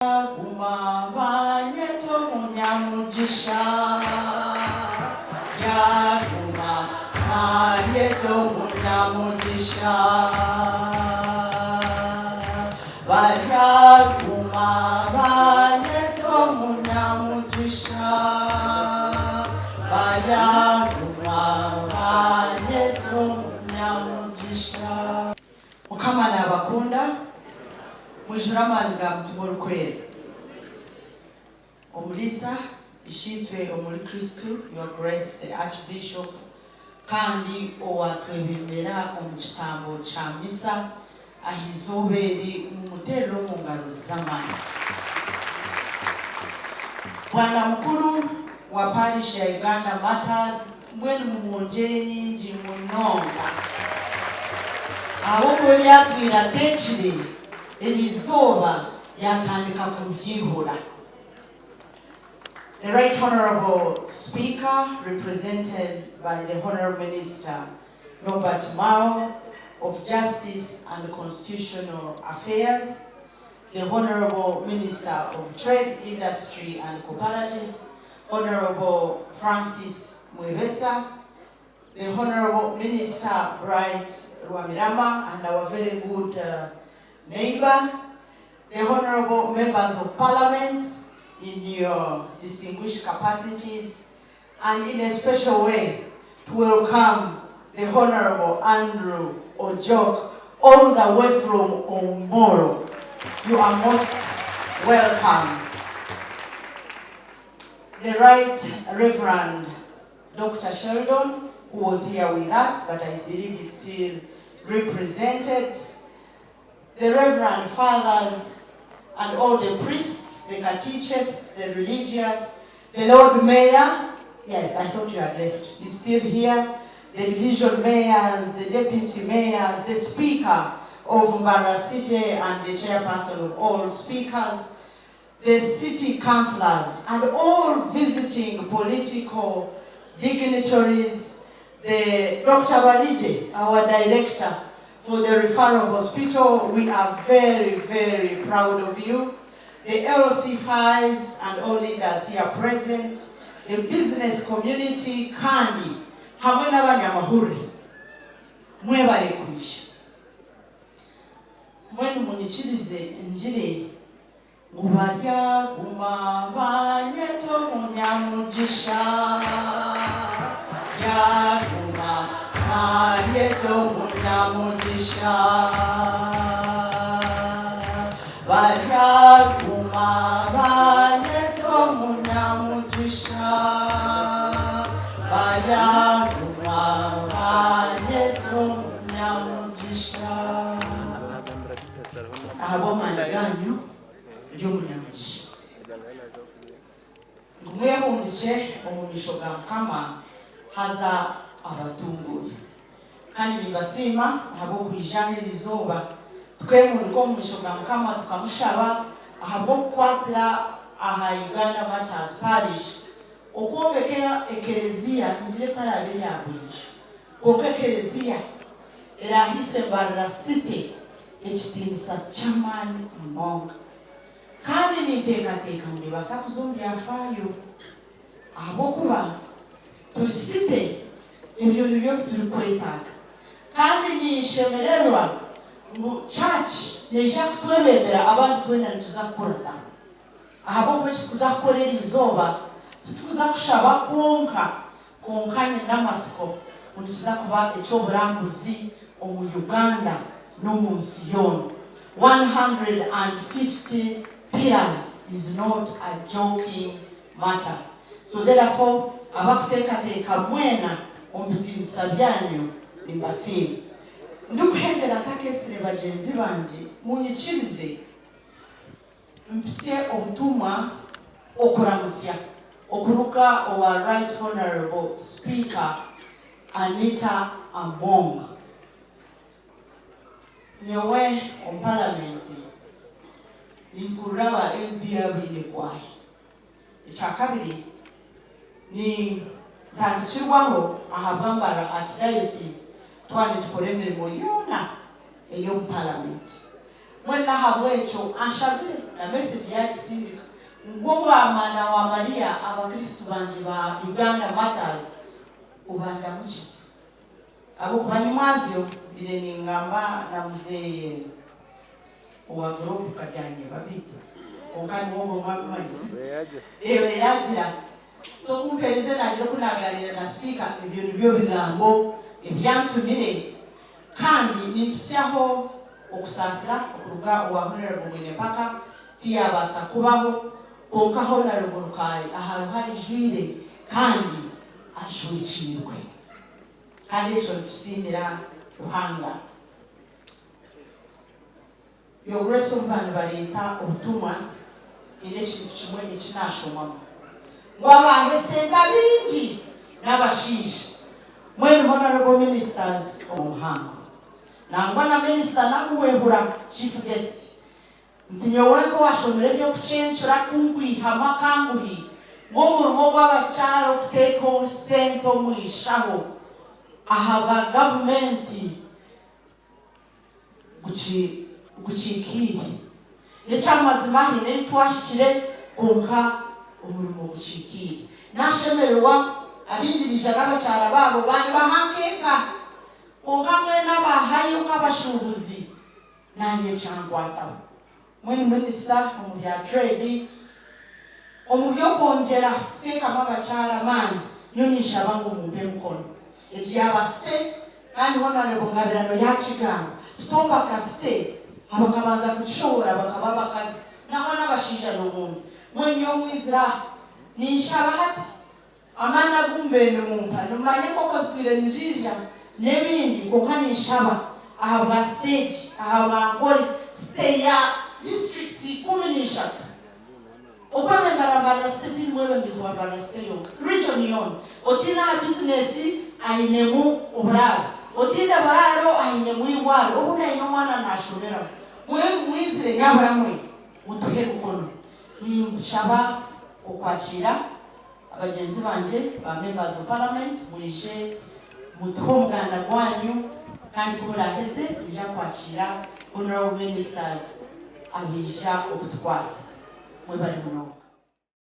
Baryaguma Banyete Omunyamugisaha. Baryaguma Banyete Omunyamugisaha. Baryaguma Banyete Omunyamugisaha. Baryaguma Banyete Omunyamugisaha. Mukama n'abakunda mwijuramanira mtumuru kweli. Omulisa ishitwe omuli Kristu, Your Grace the Archbishop, kandi owatwebembera omukitambo kya misa ahizoberi mumutero mu ngalo z'amaani. Bwana mukuru wa parish ya Uganda Martyrs, mwenu mumwongere nyingi munonga. Abo kwebyatwira tekire elizoba yatandika kubyihura. The Right Honorable Speaker, represented by the Honorable Minister Robert Mao of Justice and Constitutional Affairs, the Honorable Minister of Trade, Industry and Cooperatives, Honorable Francis Mwebesa, the Honorable Minister Bright Rwamirama, and our very good neighbor, the Honorable Members of Parliament in your distinguished capacities, and in a special way to welcome the Honorable Andrew Ojok all the way from Omboro. You are most welcome. The Right Reverend Dr. Sheldon, who was here with us, but I believe is still represented. The Reverend Fathers and all the priests, the catechists, the religious, the Lord Mayor. Yes, I thought you had left. He's still here. The division mayors, the deputy mayors, the speaker of Mbarara City and the chairperson of all speakers, the city councillors, and all visiting political dignitaries, the Dr. Balije, our director for the referral hospital. We are very, very proud of you. The LC5s and all leaders here present, the business community, kandi, hamwe n'abanyamahuri, mwebale kuisha. Mwenu munyikirize njiri, Baryaguma Banyete Omunyamugisaha. Baryaguma Banyete Omunyamugisaha. Baryaguma Banyete Omunyamugisaha. Baryaguma Banyete Omunyamugisaha. Abomani ganyu by'omunyamugisha. Mwebundiche omumisho ga Mukama haza abatunguri. Kandi nibasima habo kwijahira izoba. Twemuriko omumisho ga Mukama tukamushaba ahabo kwatira aha Uganda Martyrs Parish. Okwomekera ekelezia njire tarabiri abulisho. Koko ekelezia erahise Mbarara City ekitinisa chamani munonga. Kandi niteekateka mulibasa kuzumbya afaayo abokuba tulisite ebyo nibyo tulikwetaaga. Kandi nishemererwa mu church neja kutwebembera abantu twena nituza kukorata abokuba ekituza kukorera izoba titukuza kushaba konkanye n'amasiko nituza kuba ekyoburambuzi omu Uganda no mu nsi yona. 150 pillars is not a joking matter. So therefore, abakuteka mwena omubitinisa byanyu nimbasini. Ndukuhendera takesire bagenzi banje munyikirize mpise obutumwa okuramusya okuruka owa Right Honorable Speaker Anita Among. Nyewe on Parliament ninkuraba MPA bine kwaye. Ekyakabiri ni ntandikirwaho ahabwa Mbarara Archdiocese twali tukole emirimo yona ey'omu Parliament. Mwena habwecho anshabire na message yakisindika ngogo amana wa Maria abakristo banje ba Uganda Martyrs ubanda mukizi abo kubanyimazyo bire ningamba na muzeye wa group kajanye babito okani wobo mwamaje yagira so kumpereze najiro kunaganira na speaker ibyo nibyo bigambo ibyantumire kandi nipsyaho okusasira okuruga wa Honorable Mwenepaka tiyabasa kubaho konka Honorable Rukari ahantu hari jwire kandi ashwikirwe kandi ejo tusimira ruhanga yo grace of man barita ubutumwa ine kintu kimwe ikinashomamo ngwabahese ndabingi n'abashishi mwene Honorable Ministers omuhanga nangwa na minister nakuwehura chief guest ntinyowenko washomere byo kucenchura kungwihama kanguhi ng'omurimo gw'abakyaro kuteekaho sente omwishaho aha gavumenti gukiikire nekyamazima hine twashikire konka omurimo gukiikire nashemererwa abinjirija n'abakyara babo bani bahankeka konka mwena bahayo nk'abashubuzi nanye kyangwataho mwene minisita omu bya trade omu byokongera kuteekamu abakyara maani nyo ninshaba ngu mumpe mukono ekiyabasite kandi Honorable Ngabirano yakigamba tutomba kasite abakabaza kukishobora bakaba abakazi naho n'abashinja n'obundi mwenye omwizira ninshaba hati amana gumbene mumpa numanye koko zitwire nijija nebindi konka ninshaba aha bwa stage aha bwa Ankole stay ya district 13 okwe Mbarara state mwewe mbizwa Mbarara state yonka region yon otina business ainemu obraro otina bararo ainemu iwalo obuna ino mwana nashobera mwe mwizire nyabara mwe mutuhe mukono ni shaba okwakira abagenzi banje ba members of parliament mwije mutuho muganda gwanyu kandi kumuraheze ija kwakira Honorable Ministers abija okutukwasa mwe bari muno